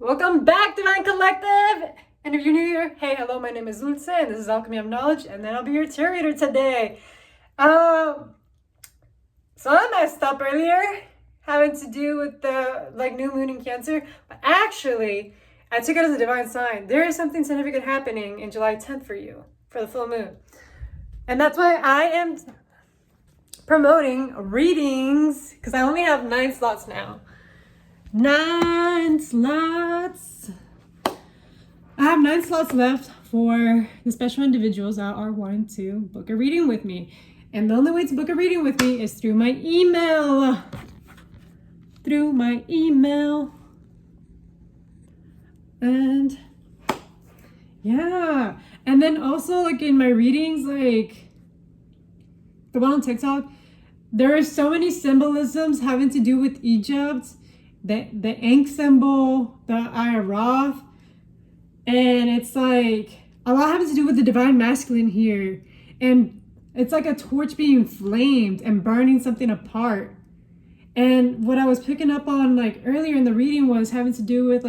Welcome back, Divine Collective! And if you're new here, hey, hello, my name is Dulce, and this is Alchemy of Knowledge, and then I'll be your tarot reader today. So I messed up earlier, having to do with the, new moon in Cancer, but actually, I took it as a divine sign. There is something significant happening in July 10th for you, for the full moon. And that's why I am promoting readings, because I only have 9 slots now. 9 slots. I have 9 slots left for the special individuals that are wanting to book a reading with me. And the only way to book a reading with me is through my email. And yeah. And then also in my readings, the one on TikTok, there are so many symbolisms having to do with Egypt. The ink symbol, the Ayarath, and it's a lot having to do with the divine masculine here, and it's like a torch being flamed and burning something apart. And what I was picking up on earlier in the reading was having to do with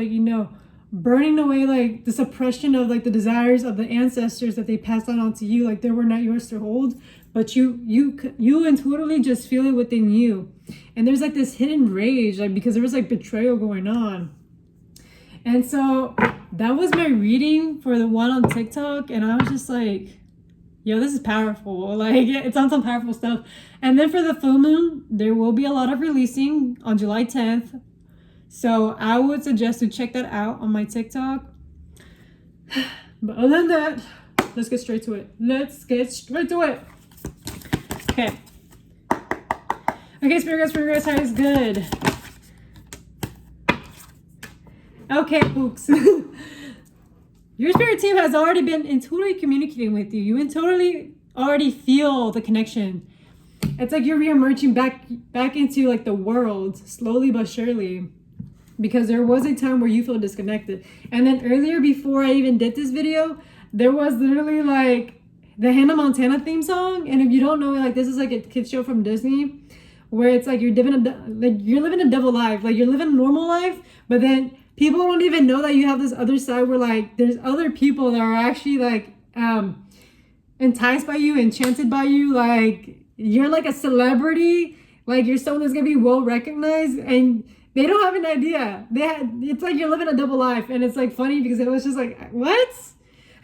burning away the suppression of the desires of the ancestors that they passed on to you, they were not yours to hold, but you intuitively just feel it within you. And there's this hidden rage, because there was betrayal going on. And so that was my reading for the one on TikTok, and I was just yo, this is powerful. It's on some powerful stuff. And then for the full moon, there will be a lot of releasing on July 10th. So I would suggest to check that out on my TikTok. But other than that, let's get straight to it. Okay, Spirit Guides, how is good? Okay, folks. Your spirit team has already been intuitively communicating with you. You totally already feel the connection. It's you're re-emerging back into the world, slowly but surely. Because there was a time where you feel disconnected. And then earlier, before I even did this video, there was literally the Hannah Montana theme song. And if you don't know, this is a kid's show from Disney, where it's you're living a double life. You're living a normal life, but then people don't even know that you have this other side where there's other people that are actually enticed by you, enchanted by you. You're a celebrity. You're someone that's gonna be well recognized, and they don't have an idea. It's you're living a double life, and it's funny because it was just what?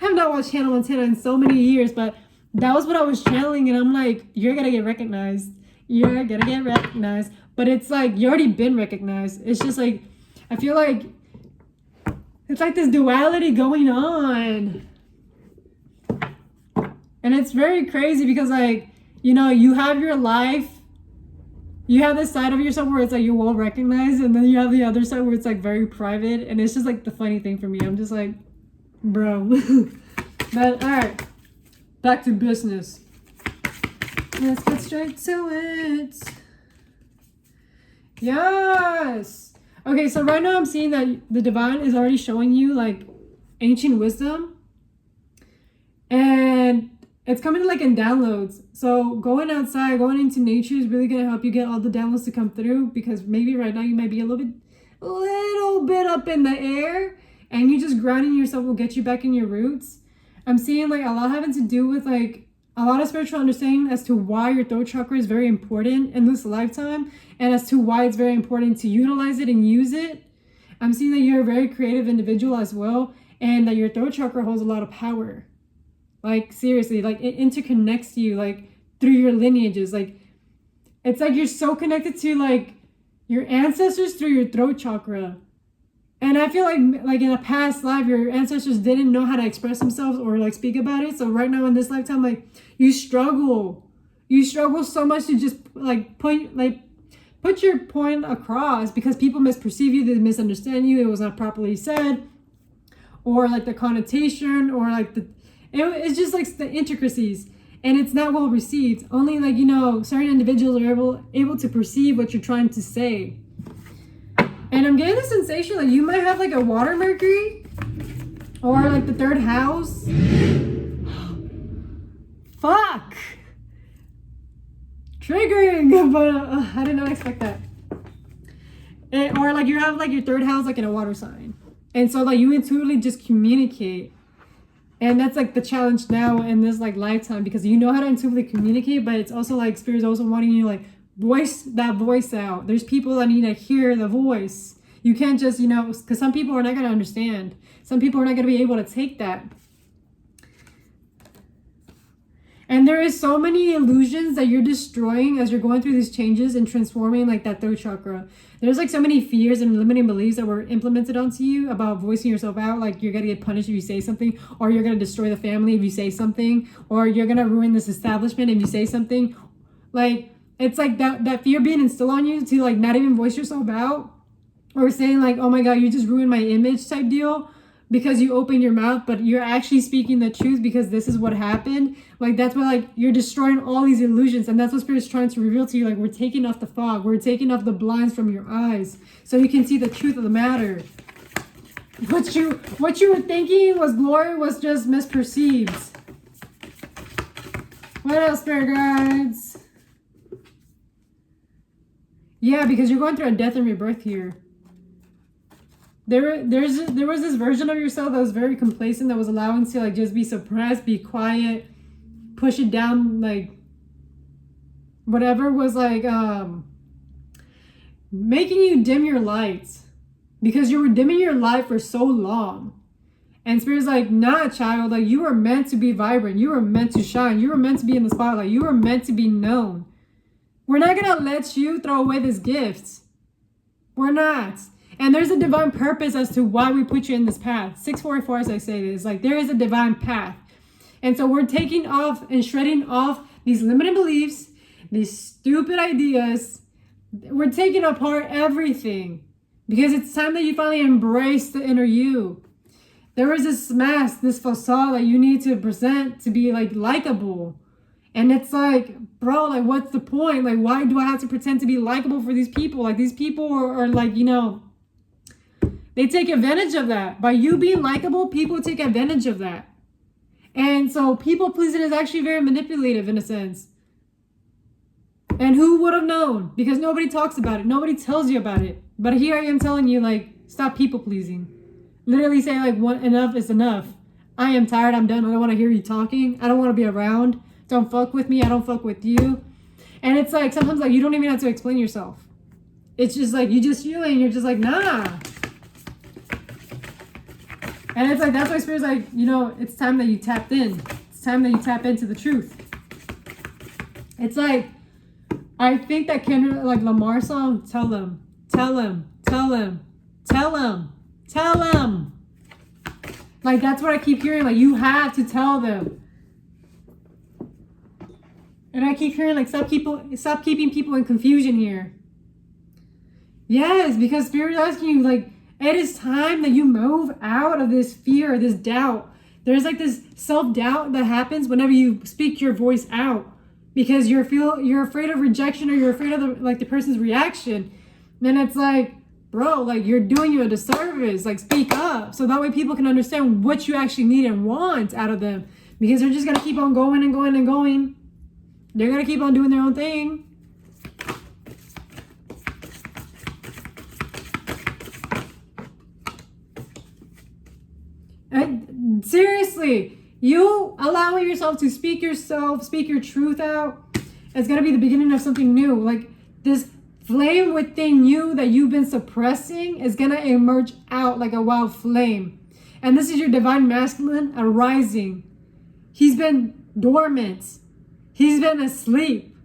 I have not watched Hannah Montana in so many years, but that was what I was channeling, and I'm you're gonna get recognized. You're gonna get recognized. But it's you already been recognized. It's just I feel it's this duality going on. And it's very crazy because you have your life. You have this side of yourself where it's you're well recognized, and then you have the other side where it's very private, and it's just the funny thing for me. I'm just bro. But all right, back to business. Let's get straight to it. Yes. Okay, so right now I'm seeing that the divine is already showing you ancient wisdom, and it's coming in downloads. So going outside, going into nature is really going to help you get all the downloads to come through, because maybe right now you might be a little bit up in the air, and you just grounding yourself will get you back in your roots. I'm seeing a lot having to do with a lot of spiritual understanding as to why your throat chakra is very important in this lifetime, and as to why it's very important to utilize it and use it. I'm seeing that you're a very creative individual as well, and that your throat chakra holds a lot of power. Seriously, it interconnects you, through your lineages. It's you're so connected to, your ancestors through your throat chakra. And I feel in a past life, your ancestors didn't know how to express themselves or, speak about it. So right now in this lifetime, you struggle. You struggle so much to just, put your point across, because people misperceive you, they misunderstand you, it was not properly said. Or, the connotation, or, it's just the intricacies, and it's not well received. Only certain individuals are able to perceive what you're trying to say. And I'm getting the sensation you might have a water Mercury, or the 3rd house. Fuck, triggering, but I did not expect that. Or you have your 3rd house in a water sign. And so like you intuitively just communicate. And that's like the challenge now in this like lifetime, because you know how to intuitively communicate, but it's also like Spirit's also wanting you like voice that voice out. There's people that need to hear the voice. You can't just, you know, because some people are not going to understand. Some people are not going to be able to take that. And there is so many illusions that you're destroying as you're going through these changes and transforming like that third chakra. There's like so many fears and limiting beliefs that were implemented onto you about voicing yourself out. Like you're going to get punished if you say something, or you're going to destroy the family if you say something, or you're going to ruin this establishment if you say something. Like it's like that fear being instilled on you to like not even voice yourself out, or saying like, oh my God, you just ruined my image type deal because you opened your mouth, but you're actually speaking the truth because this is what happened. Like that's why like you're destroying all these illusions, and that's what Spirit's trying to reveal to you. Like we're taking off the fog, we're taking off the blinds from your eyes so you can see the truth of the matter. What you were thinking was glory was just misperceived. What else, Spirit guides? Yeah, because you're going through a death and rebirth here. There was this version of yourself that was very complacent, that was allowing to like just be suppressed, be quiet, push it down, like whatever was like making you dim your lights, because you were dimming your light for so long. And Spirit's like, nah, child, like you were meant to be vibrant, you were meant to shine, you were meant to be in the spotlight, you were meant to be known. We're not gonna let you throw away this gift. We're not. And there's a divine purpose as to why we put you in this path. 644, as I say this, like there is a divine path. And so we're taking off and shredding off these limiting beliefs, these stupid ideas. We're taking apart everything, because it's time that you finally embrace the inner you. There is this mask, this facade that you need to present to be like likable. And it's like, bro, like what's the point? Like, why do I have to pretend to be likable for these people? Like these people are like, you know, they take advantage of that. By you being likable, people take advantage of that. And so people pleasing is actually very manipulative in a sense. And who would have known? Because nobody talks about it. Nobody tells you about it. But here I am telling you, like, stop people pleasing. Literally say like, enough is enough. I am tired. I'm done. I don't want to hear you talking. I don't want to be around. Don't fuck with me. I don't fuck with you. And it's like, sometimes like you don't even have to explain yourself. It's just like, you just feel it and you're just like, nah. And it's like, that's why Spirit's like, you know, it's time that you tapped in. It's time that you tap into the truth. It's like, I think that Kendrick, like Lamar song, tell him. Like, that's what I keep hearing. Like, you have to tell them. And I keep hearing, like, stop keeping people in confusion here. Yes, because Spirit is asking you, like, it is time that you move out of this fear, this doubt. There's like this self-doubt that happens whenever you speak your voice out, because you're afraid of rejection, or you're afraid of the person's reaction. Then it's like, bro, like you're doing you a disservice. Like speak up, so that way people can understand what you actually need and want out of them, because they're just gonna keep on going and going and going. They're gonna keep on doing their own thing. And seriously, you allowing yourself to speak your truth out, it's going to be the beginning of something new. Like this flame within you that you've been suppressing is going to emerge out like a wild flame. And this is your divine masculine arising. He's been dormant. He's been asleep.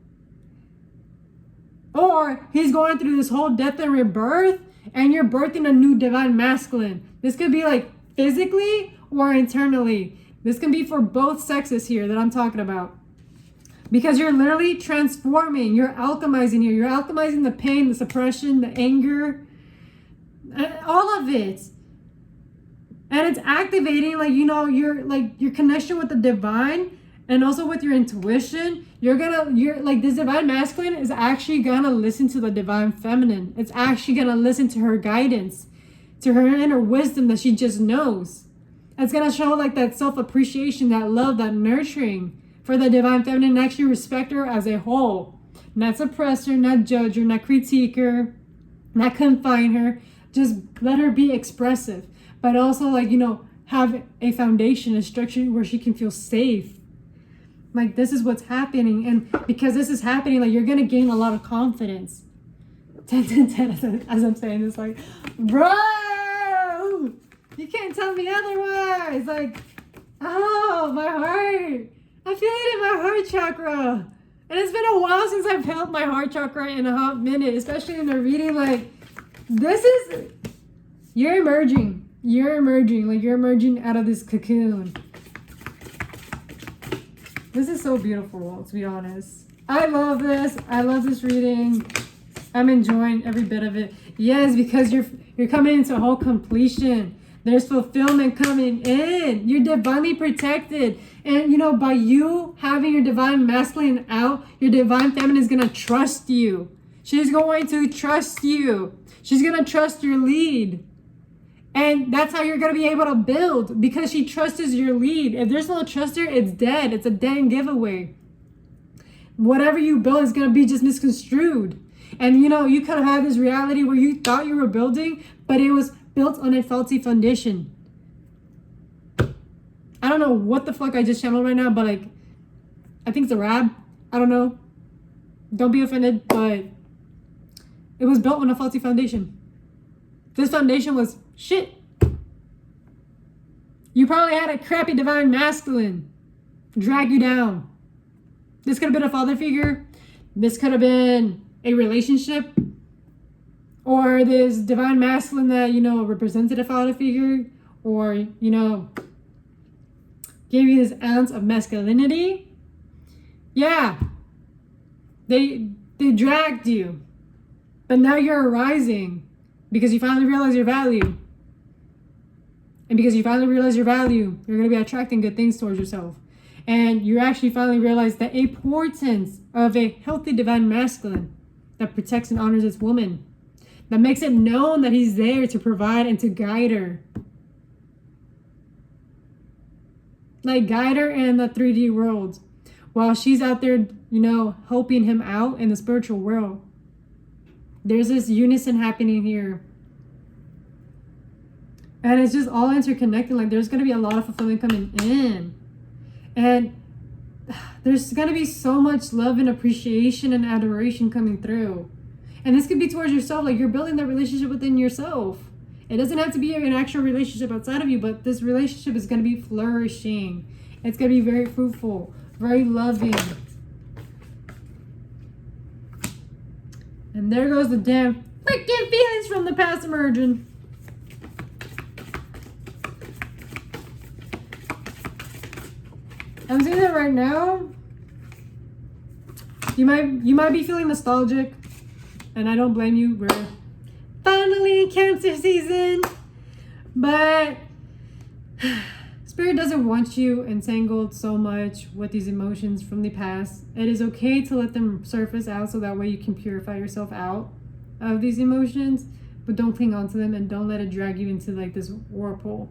Or he's going through this whole death and rebirth, and you're birthing a new divine masculine. This could be like physically or internally. This can be for both sexes here that I'm talking about. Because you're literally transforming, you're alchemizing here. You're alchemizing the pain, the suppression, the anger, all of it. And it's activating, like, you know, your connection with the divine, and also with your intuition. You're like, this divine masculine is actually gonna listen to the divine feminine. It's actually gonna listen to her guidance, to her inner wisdom that she just knows. It's going to show like that self-appreciation, that love, that nurturing for the divine feminine, and actually respect her as a whole. Not suppress her, not judge her, not critique her, not confine her. just let her be expressive, but also like, you know, have a foundation, a structure where she can feel safe. Like, this is what's happening. And because this is happening, like, you're going to gain a lot of confidence. 10, 10, 10, as I'm saying this, like, bro, you can't tell me otherwise. Like, oh, my heart. I feel it in my heart chakra. And it's been a while since I've felt my heart chakra in a hot minute, especially in a reading. Like, this is, you're emerging. You're emerging. Like, you're emerging out of this cocoon. This is so beautiful, to be honest. I love this. I love this reading. I'm enjoying every bit of it. Yes, because you're coming into whole completion. There's fulfillment coming in. You're divinely protected. And, you know, by you having your divine masculine out, your divine feminine is going to trust you. She's going to trust you. She's going to trust your lead. And that's how you're going to be able to build, because she trusts your lead. If there's no trust there, it's dead. It's a dead giveaway. Whatever you build is going to be just misconstrued. And, you know, you could have had this reality where you thought you were building, but it was built on a faulty foundation. I don't know what the fuck I just channeled right now, but like, I think it's a rab. I don't know. Don't be offended, but it was built on a faulty foundation. This foundation was shit. You probably had a crappy divine masculine drag you down. This could have been a father figure. This could have been a relationship. Or this divine masculine that, you know, represented a father figure. Or, you know, gave you this ounce of masculinity. Yeah. They dragged you. But now you're arising. Because you finally realize your value. And because you finally realize your value, you're going to be attracting good things towards yourself. And you actually finally realize the importance of a healthy divine masculine that protects and honors its woman. That makes it known that he's there to provide and to guide her. Like, guide her in the 3D world. While she's out there, you know, helping him out in the spiritual world. There's this unison happening here. And it's just all interconnected. Like, there's going to be a lot of fulfillment coming in. And there's going to be so much love and appreciation and adoration coming through. And this could be towards yourself. Like, you're building that relationship within yourself. It doesn't have to be an actual relationship outside of you, but this relationship is going to be flourishing. It's going to be very fruitful, very loving. And there goes the damn freaking feelings from the past emerging. I'm saying that right now. You might be feeling nostalgic, and I don't blame you. We're finally in Cancer season, but Spirit doesn't want you entangled so much with these emotions from the past. It is okay to let them surface out, so that way you can purify yourself out of these emotions, but don't cling on to them and don't let it drag you into like this whirlpool.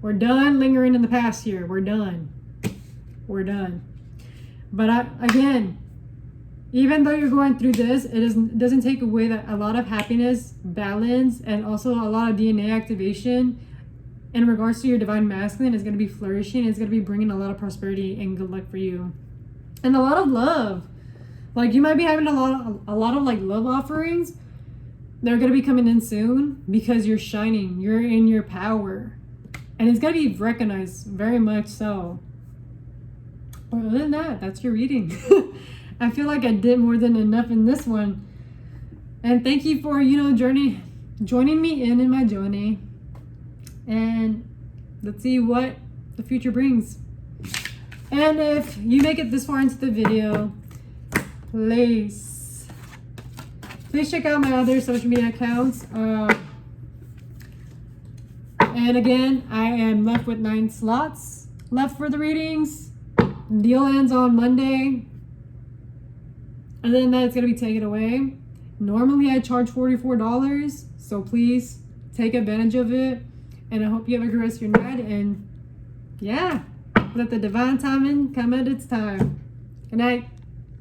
We're done lingering in the past here. We're done. We're done. But again, even though you're going through this, it doesn't take away that a lot of happiness, balance, and also a lot of DNA activation in regards to your divine masculine is going to be flourishing. It's going to be bringing a lot of prosperity and good luck for you. And a lot of love. Like, you might be having a lot of like love offerings. They're going to be coming in soon because you're shining. You're in your power. And it's going to be recognized, very much so. But other than that, that's your reading. I feel like I did more than enough in this one. And thank you for, you know, joining me in my journey. And let's see what the future brings. And if you make it this far into the video, please check out my other social media accounts. And again, I am left with 9 slots left for the readings. Deal ends on Monday. And then that's going to be taken away. Normally I charge $44, so please take advantage of it. And I hope you have a great rest of your night. And yeah, let the divine timing come at its time. Good night.